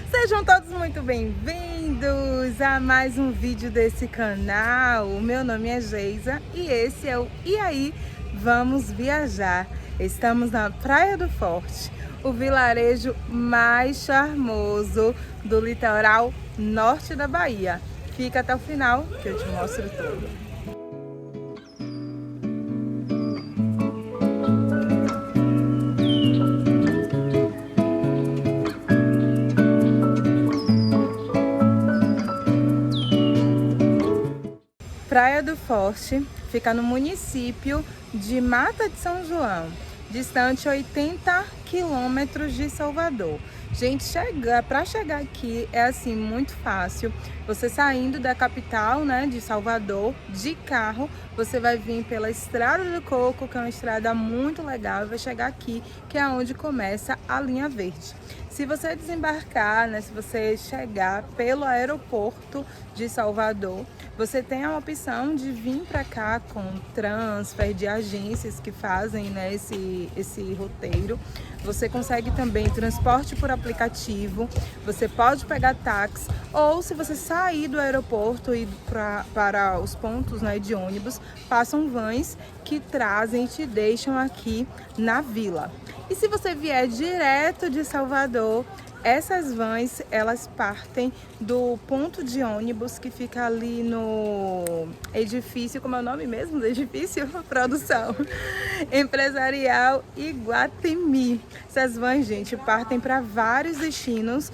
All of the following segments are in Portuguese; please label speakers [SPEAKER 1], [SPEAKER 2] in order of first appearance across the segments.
[SPEAKER 1] Sejam todos muito bem-vindos a mais um vídeo desse canal. O meu nome é Geisa e esse é o E aí, vamos viajar. Estamos na Praia do Forte, o vilarejo mais charmoso do litoral norte da Bahia. Fica até o final que eu te mostro tudo. Praia do Forte fica no município de Mata de São João, distante 80 quilômetros de Salvador. Gente, para chegar aqui é assim muito fácil. Você saindo da capital, né, de Salvador, de carro, você vai vir pela Estrada do Coco, que é uma estrada muito legal, e vai chegar aqui, que é onde começa a linha verde. Se você desembarcar, né, se você chegar pelo aeroporto de Salvador, você tem a opção de vir para cá com transfer de agências que fazem, né, esse roteiro. Você consegue também transporte por aplicativo, você pode pegar táxi, ou se você sair do aeroporto e ir para os pontos, né, de ônibus, passam vans que trazem e te deixam aqui na vila. E se você vier direto de Salvador, essas vans, elas partem do ponto de ônibus que fica ali no edifício, como é o nome mesmo do edifício? Produção Empresarial Iguatemi. Essas vans, gente, partem para vários destinos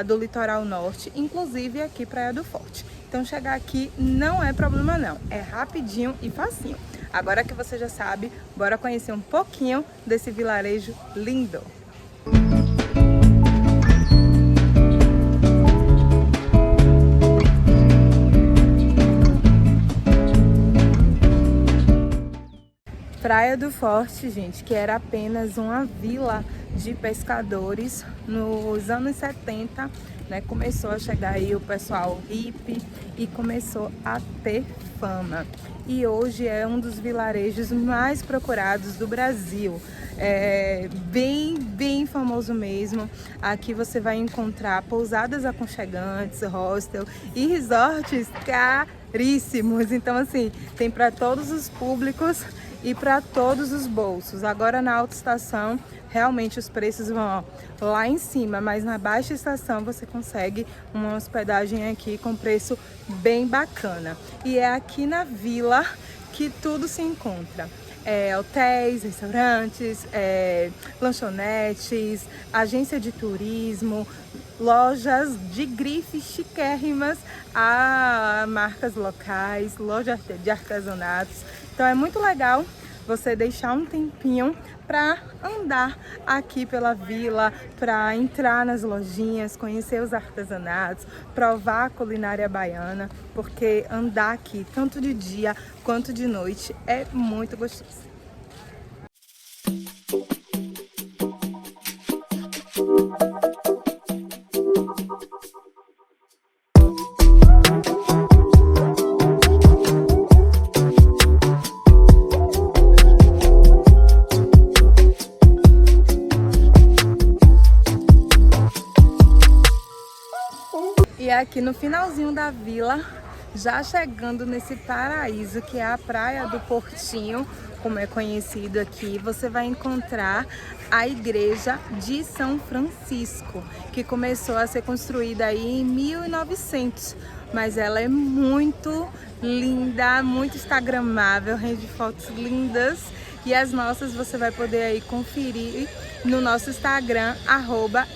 [SPEAKER 1] do litoral norte, inclusive aqui Praia do Forte. Então chegar aqui não é problema não, é rapidinho e facinho. Agora que você já sabe, bora conhecer um pouquinho desse vilarejo lindo. Praia do Forte, gente, que era apenas uma vila de pescadores nos anos 70, né? Começou a chegar aí o pessoal hippie e começou a ter fama. E hoje é um dos vilarejos mais procurados do Brasil. É bem famoso mesmo. Aqui você vai encontrar pousadas aconchegantes, hostel e resorts caríssimos. Então, assim, tem para todos os públicos e para todos os bolsos. Agora na alta estação realmente os preços vão lá em cima, mas na baixa estação você consegue uma hospedagem aqui com preço bem bacana. E é aqui na vila que tudo se encontra. Hotéis, restaurantes, lanchonetes, agência de turismo, lojas de grife chiquérrimas a marcas locais, lojas de artesanatos. Então é muito legal você deixar um tempinho para andar aqui pela vila, para entrar nas lojinhas, conhecer os artesanatos, provar a culinária baiana, porque andar aqui tanto de dia quanto de noite é muito gostoso. E aqui no finalzinho da vila, já chegando nesse paraíso que é a Praia do Portinho, como é conhecido aqui, você vai encontrar a Igreja de São Francisco, que começou a ser construída aí em 1900, mas ela é muito linda, muito instagramável, rende fotos lindas, e as nossas você vai poder aí conferir no nosso Instagram,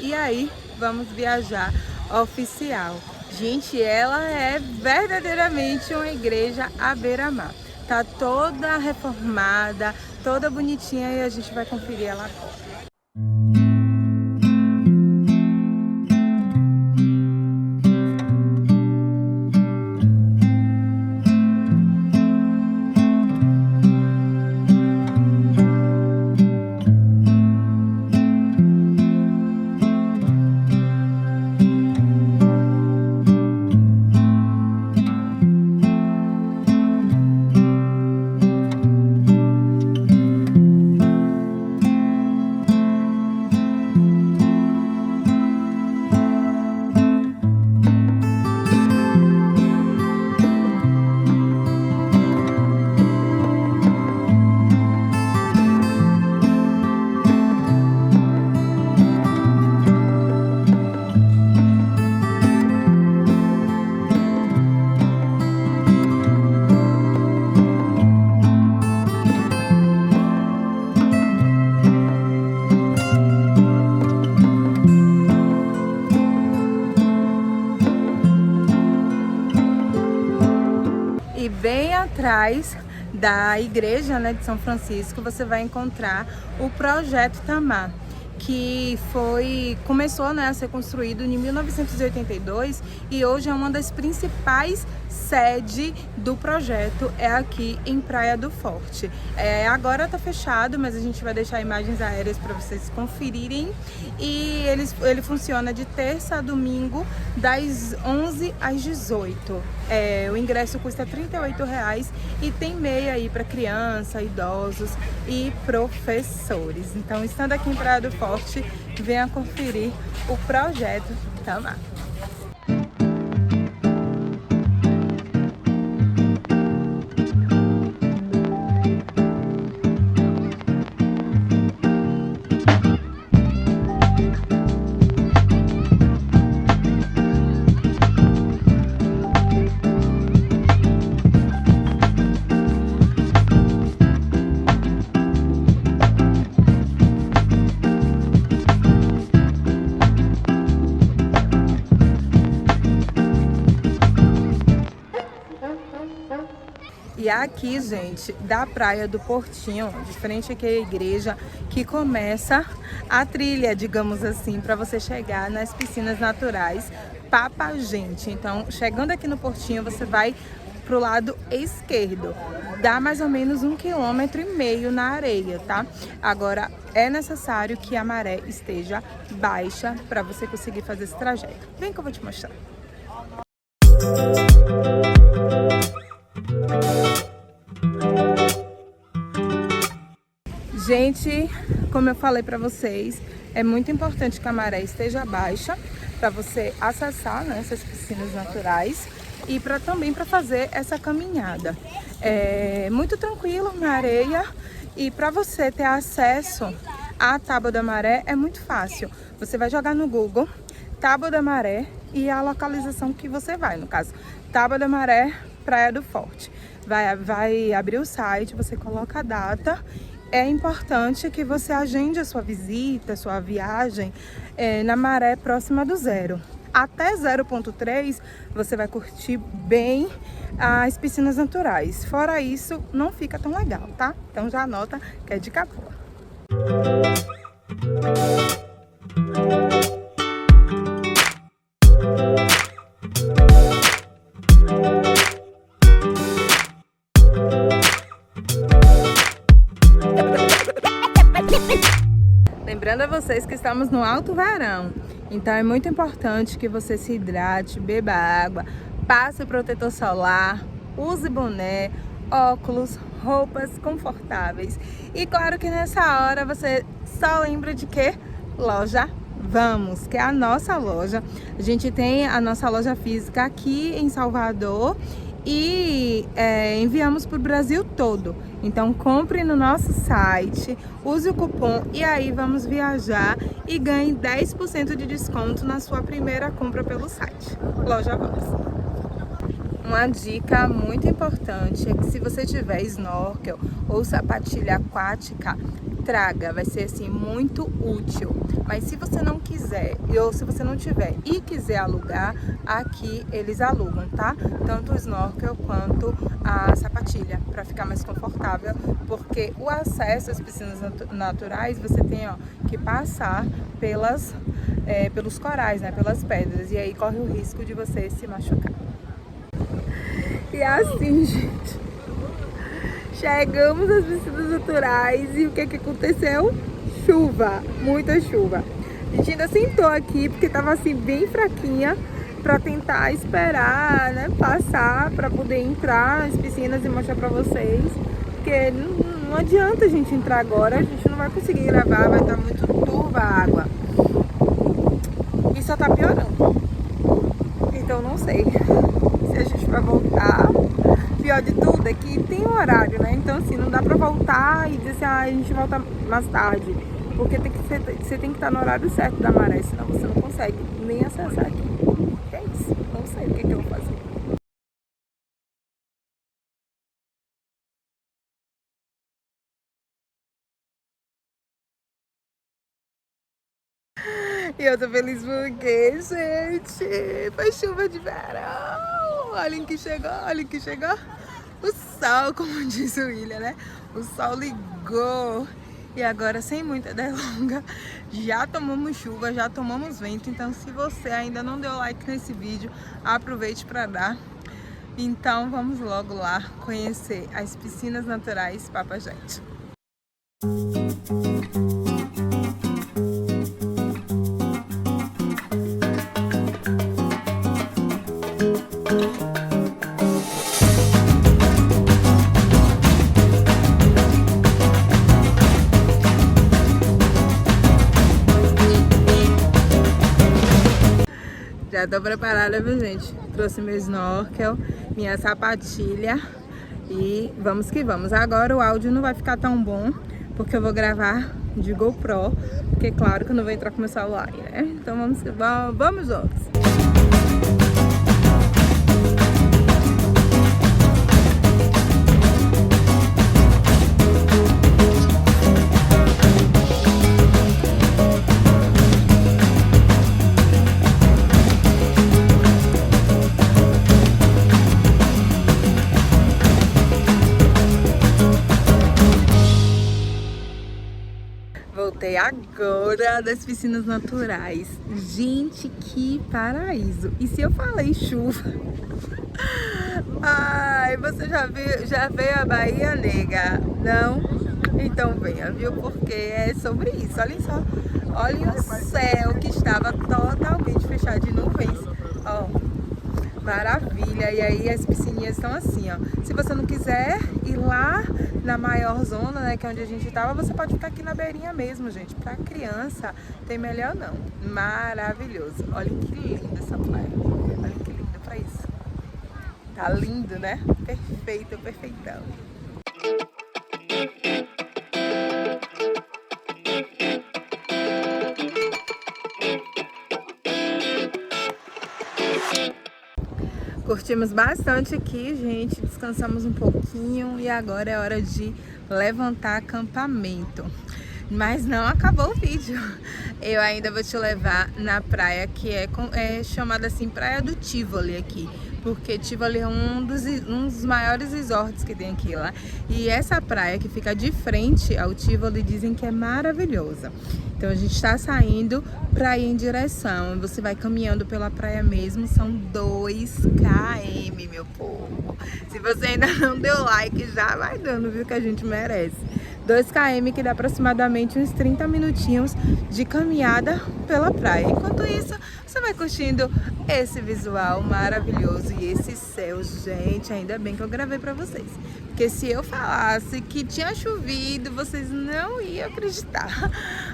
[SPEAKER 1] @eaivamosviajar_oficial. Gente, ela é verdadeiramente uma igreja à beira-mar. Tá toda reformada, toda bonitinha, e a gente vai conferir ela agora. E bem atrás da igreja, né, de São Francisco, você vai encontrar o Projeto Tamar, que começou, né, a ser construído em 1982 e hoje é uma das principais sedes do projeto, é aqui em Praia do Forte. Agora tá fechado, mas a gente vai deixar imagens aéreas para vocês conferirem, e ele funciona de terça a domingo, das 11 às 18. O ingresso custa R$ 38 e tem meia aí para criança, idosos e professores. Então, estando aqui em Praia do Forte, venha conferir o Projeto Tamar. E aqui, gente, da Praia do Portinho, de frente aqui à igreja, que começa a trilha, digamos assim, para você chegar nas piscinas naturais Papagente. Então, chegando aqui no Portinho, você vai pro lado esquerdo. Dá mais ou menos 1,5 km na areia, tá? Agora, é necessário que a maré esteja baixa para você conseguir fazer esse trajeto. Vem que eu vou te mostrar. Gente, como eu falei para vocês, é muito importante que a maré esteja baixa para você acessar, né, essas piscinas naturais e também para fazer essa caminhada. É muito tranquilo na areia, e para você ter acesso à Tábua da Maré é muito fácil. Você vai jogar no Google Tábua da Maré e a localização que você vai, no caso, Tábua da Maré, Praia do Forte. Vai abrir o site, você coloca a data. É importante que você agende a sua visita, a sua viagem na maré próxima do zero. Até 0,3 você vai curtir bem as piscinas naturais. Fora isso, não fica tão legal, tá? Então já anota que é dica boa. Lembrando a vocês que estamos no alto verão, então é muito importante que você se hidrate, beba água, passe protetor solar, use boné, óculos, roupas confortáveis. E claro que nessa hora você só lembra de quê? Loja Vamos, que é a nossa loja. A gente tem a nossa loja física aqui em Salvador e enviamos para o Brasil todo. Então compre no nosso site, use o cupom e aí vamos viajar e ganhe 10% de desconto na sua primeira compra pelo site. Loja Vamos. Uma dica muito importante é que se você tiver snorkel ou sapatilha aquática, traga, vai ser assim muito útil. Mas se você não quiser, ou se você não tiver e quiser alugar, aqui eles alugam, tá? Tanto o snorkel quanto a sapatilha, para ficar mais confortável, porque o acesso às piscinas naturais você tem que passar pelos corais, né? Pelas pedras, e aí corre o risco de você se machucar. E é assim, gente, chegamos às piscinas naturais e o que aconteceu? Chuva, muita chuva. A gente ainda sentou aqui porque tava assim bem fraquinha para tentar esperar, né, passar para poder entrar nas piscinas e mostrar para vocês, porque não adianta a gente entrar agora, a gente não vai conseguir gravar, vai estar muito turva a água e só tá piorando. Então não sei se a gente vai voltar. Pior de tudo é que tem um horário, né? Então assim, não dá pra voltar e dizer assim, a gente volta mais tarde. Porque você tem que estar no horário certo da maré, senão você não consegue nem acessar aqui. É isso, não sei o que eu vou fazer. E eu tô feliz porque, gente, foi chuva de verão. Olhem que chegou, olhem que chegou. O sol, como diz o William, né? O sol ligou. E agora, sem muita delonga, já tomamos chuva, já tomamos vento. Então, se você ainda não deu like nesse vídeo, aproveite para dar. Então, vamos logo lá conhecer as piscinas naturais Papajete. Já tô preparada, viu, gente? Trouxe meu snorkel, minha sapatilha e vamos que vamos. Agora o áudio não vai ficar tão bom, porque eu vou gravar de GoPro, porque claro que eu não vou entrar com meu celular, né? Então vamos que vamos, vamos outros. Voltei agora das piscinas naturais. Gente, que paraíso! E se eu falei chuva? Ai, você já veio a Bahia, nega? Não? Então venha, viu? Porque é sobre isso. Olhem só. Olhem o céu que estava totalmente fechado de nuvens. Ó, maravilha. E aí as piscininhas estão assim, ó. Se você não quiser ir lá na maior zona, né, que é onde a gente tava, você pode ficar aqui na beirinha mesmo, gente. Pra criança, tem melhor não. Maravilhoso. Olha que linda essa praia. Olha que linda pra isso. Tá lindo, né? Perfeito, perfeitão. Curtimos bastante aqui, gente, descansamos um pouquinho e agora é hora de levantar acampamento. Mas não acabou o vídeo. Eu ainda vou te levar na praia que é chamada assim Praia do Tivoli aqui. Porque Tivoli é um dos maiores resorts que tem aqui lá. E essa praia que fica de frente ao Tivoli dizem que é maravilhosa. Então a gente está saindo para ir em direção. Você vai caminhando pela praia mesmo, são 2 km, meu povo. Se você ainda não deu like, já vai dando, viu, que a gente merece. 2 km, que dá aproximadamente uns 30 minutinhos de caminhada pela praia. Enquanto isso, você vai curtindo esse visual maravilhoso e esse céu. Gente, ainda bem que eu gravei pra vocês, porque se eu falasse que tinha chovido, vocês não iam acreditar.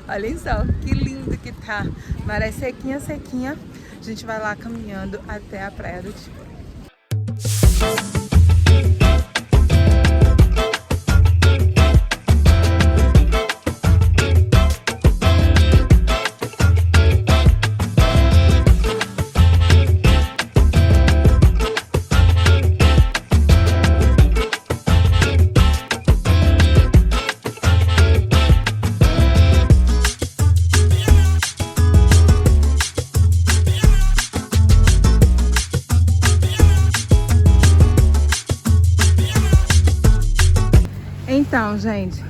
[SPEAKER 1] Olhem só que lindo que tá, maré sequinha, sequinha. A gente vai lá caminhando até a Praia do Tivoli. Então, gente,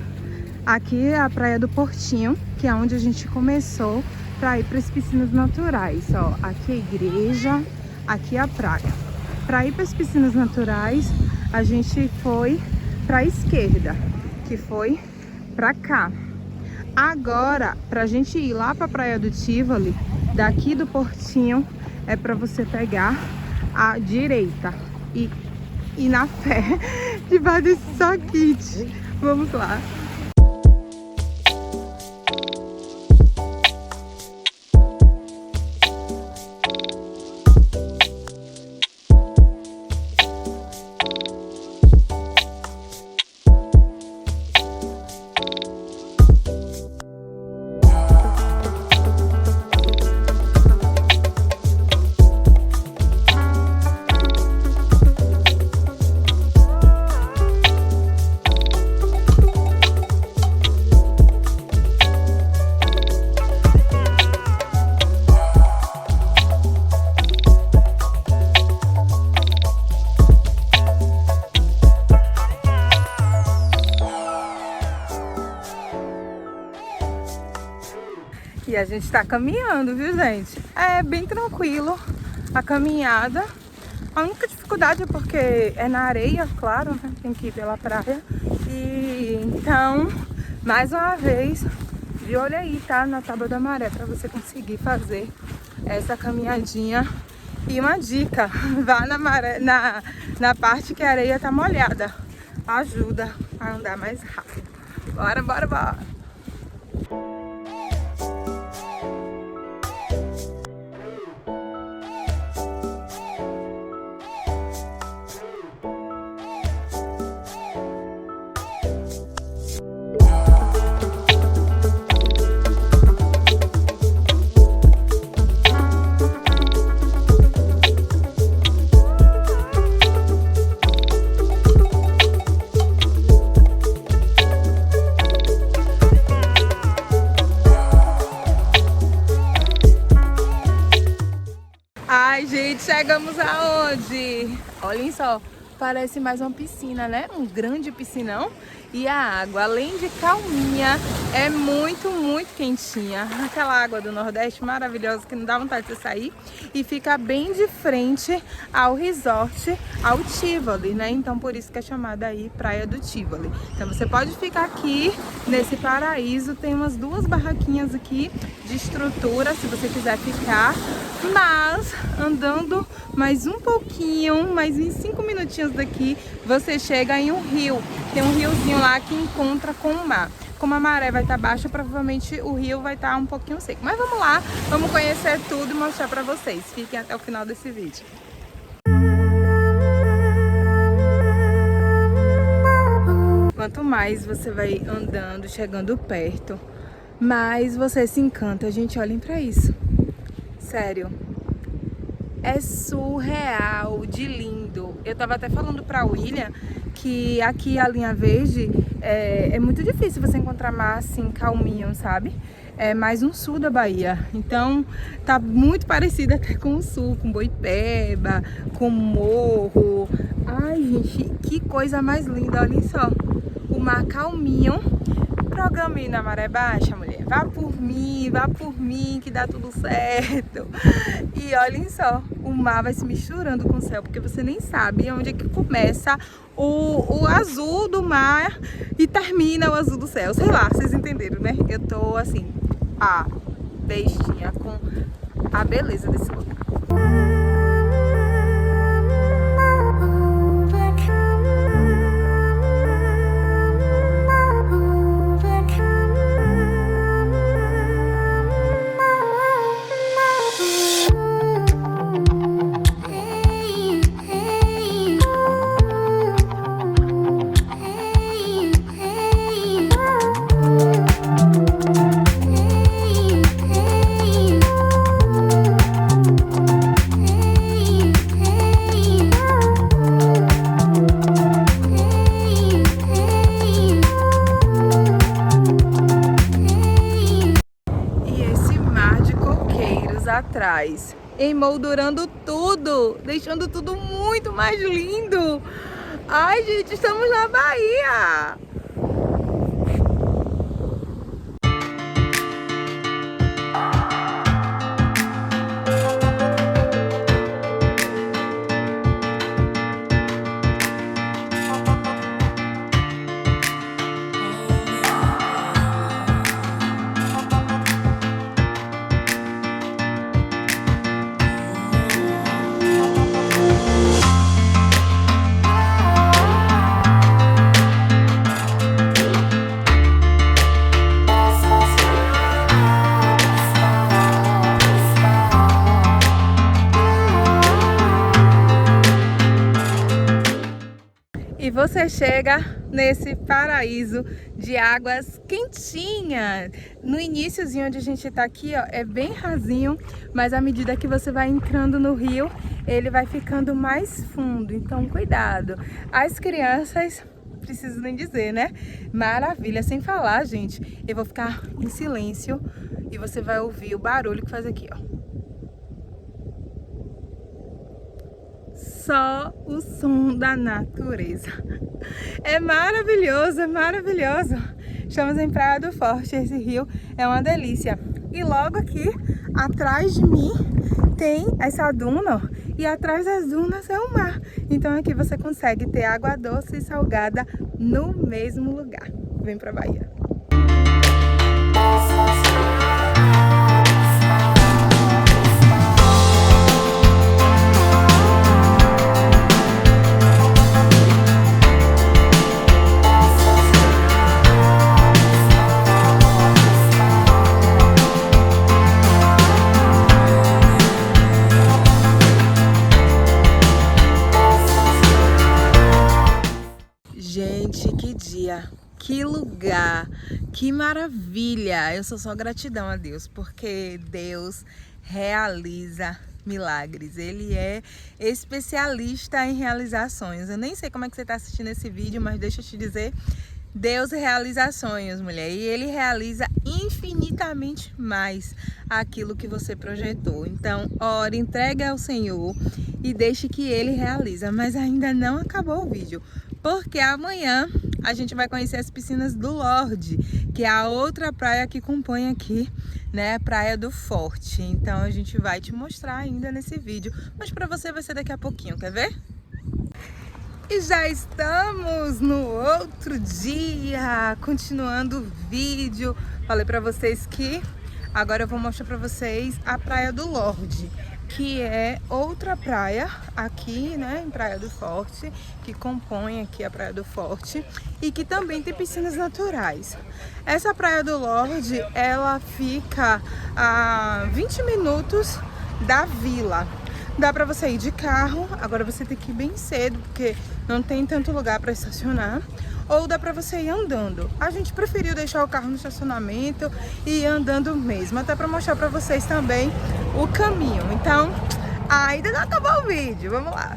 [SPEAKER 1] aqui é a Praia do Portinho, que é onde a gente começou para ir para as piscinas naturais. Ó, aqui é a igreja, aqui é a praia. Para ir para as piscinas naturais, a gente foi para a esquerda, que foi para cá. Agora, para a gente ir lá para a Praia do Tivoli, daqui do Portinho, é para você pegar a direita e ir na fé debaixo desse saquite. Vamos lá. E a gente tá caminhando, viu, gente? É bem tranquilo a caminhada. A única dificuldade é porque é na areia, claro, né? Tem que ir pela praia. E então, mais uma vez, de olho aí, tá? Na tábua da maré, pra você conseguir fazer essa caminhadinha. E uma dica, vá na maré, na parte que a areia tá molhada. Ajuda a andar mais rápido. Bora, bora, bora! Ai, gente, chegamos aonde? Olhem só, parece mais uma piscina, né? Um grande piscinão. E a água, além de calminha, é muito, muito quentinha. Aquela água do Nordeste maravilhosa que não dá vontade de você sair. E fica bem de frente ao resort, ao Tivoli, né? Então, por isso que é chamada aí Praia do Tivoli. Então, você pode ficar aqui nesse paraíso. Tem umas 2 barraquinhas aqui de estrutura, se você quiser ficar. Mas, andando mais um pouquinho, mais uns 5 minutinhos daqui, você chega em um rio. Tem um riozinho lá que encontra com o mar. Como a maré vai estar baixa, provavelmente o rio vai estar um pouquinho seco. Mas vamos lá, vamos conhecer tudo e mostrar pra vocês. Fiquem até o final desse vídeo. Quanto mais você vai andando, chegando perto, mais você se encanta. Gente, olhem pra isso. Sério. É surreal de lindo. Eu tava até falando pra William que aqui a linha verde é muito difícil você encontrar mar assim, calminho, sabe? É mais no sul da Bahia. Então tá muito parecido até com o sul, com Boipeba, com Morro. Ai, gente, que coisa mais linda, olhem só. O mar calminho. Programinho na maré baixa, mulher. vá por mim, que dá tudo certo. E olhem só, o mar vai se misturando com o céu, porque você nem sabe onde é que começa o azul do mar e termina o azul do céu. Sei lá, vocês entenderam, né? Eu tô assim, bestinha com a beleza desse lugar. Atrás, emoldurando tudo, deixando tudo muito mais lindo. Ai, gente, estamos na Bahia. E você chega nesse paraíso de águas quentinhas. No iniciozinho onde a gente tá aqui, ó, é bem rasinho, mas à medida que você vai entrando no rio, ele vai ficando mais fundo. Então, cuidado. As crianças, preciso nem dizer, né? Maravilha. Sem falar, gente, eu vou ficar em silêncio e você vai ouvir o barulho que faz aqui, ó. Só o som da natureza. É maravilhoso, é maravilhoso. Estamos em Praia do Forte, esse rio é uma delícia. E logo aqui, atrás de mim, tem essa duna, ó, e atrás das dunas é o mar. Então aqui você consegue ter água doce e salgada no mesmo lugar. Vem pra Bahia. Gente, que dia, que lugar, que maravilha! Eu sou só gratidão a Deus, porque Deus realiza milagres. Ele é especialista em realizar sonhos. Eu nem sei como é que você está assistindo esse vídeo, mas deixa eu te dizer, Deus realiza sonhos, mulher, e Ele realiza infinitamente mais aquilo que você projetou. Então, ore, entregue ao Senhor e deixe que Ele realiza. Mas ainda não acabou o vídeo, porque amanhã a gente vai conhecer as piscinas do Lorde, que é a outra praia que compõe aqui, né, Praia do Forte. Então a gente vai te mostrar ainda nesse vídeo, mas para você vai ser daqui a pouquinho, quer ver? E já estamos no outro dia, continuando o vídeo. Falei para vocês que agora eu vou mostrar para vocês a Praia do Lorde, que é outra praia aqui, né, em Praia do Forte, que compõe aqui a Praia do Forte e que também tem piscinas naturais. Essa Praia do Lorde, ela fica a 20 minutos da vila. Dá pra você ir de carro, agora você tem que ir bem cedo, porque não tem tanto lugar para estacionar. Ou dá pra você ir andando. A gente preferiu deixar o carro no estacionamento e ir andando mesmo, até pra mostrar pra vocês também o caminho. Então, ainda não acabou o vídeo, vamos lá.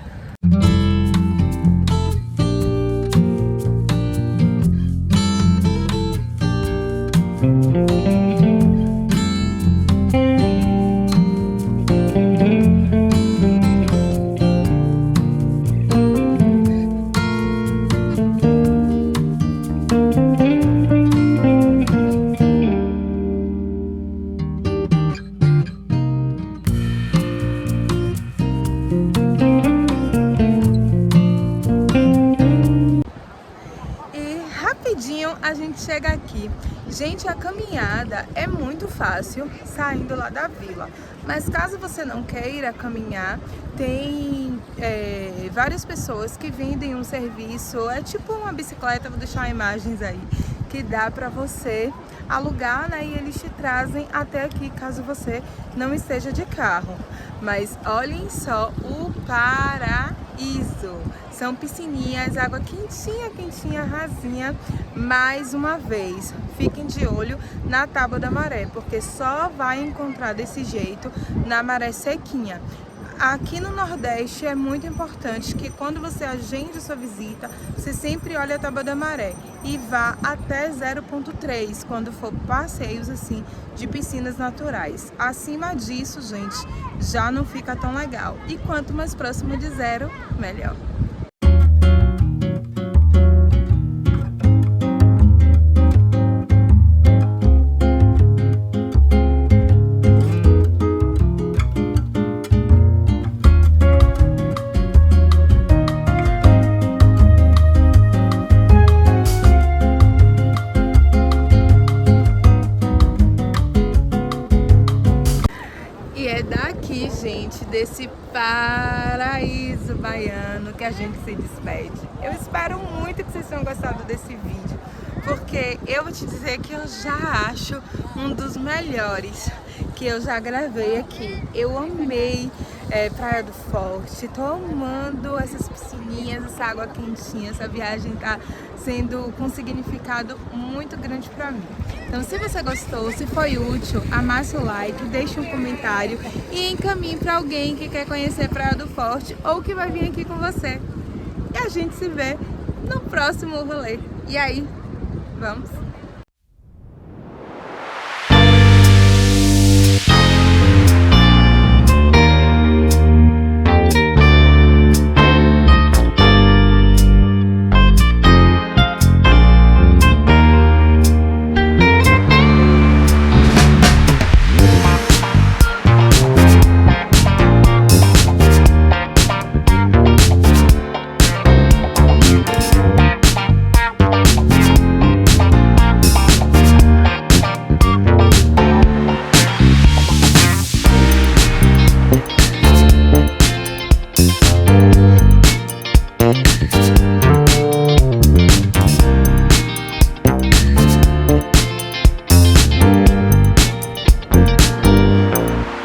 [SPEAKER 1] gente chega aqui, gente, a caminhada é muito fácil saindo lá da vila. Mas caso você não queira caminhar, tem várias pessoas que vendem um serviço, é tipo uma bicicleta, vou deixar imagens aí, que dá para você alugar, né? E eles te trazem até aqui, caso você não esteja de carro. Mas olhem só o paraíso! São piscininhas, água quentinha, quentinha, rasinha. Mais uma vez, fiquem de olho na tábua da maré, porque só vai encontrar desse jeito na maré sequinha. Aqui no Nordeste é muito importante que quando você agende sua visita, você sempre olhe a tábua da maré e vá até 0,3 quando for passeios assim de piscinas naturais. Acima disso, gente, já não fica tão legal. E quanto mais próximo de 0, melhor. E é daqui, gente, desse paraíso baiano que a gente se despede. Eu espero muito que vocês tenham gostado desse vídeo, porque eu vou te dizer que eu já acho um dos melhores que eu já gravei aqui. Eu amei Praia do Forte, tô amando essas piscininhas, essa água quentinha, essa viagem tá sendo com um significado muito grande pra mim. Então, se você gostou, se foi útil, amasse o like, deixe um comentário e encaminhe para alguém que quer conhecer Praia do Forte ou que vai vir aqui com você. E a gente se vê no próximo rolê. E aí, vamos?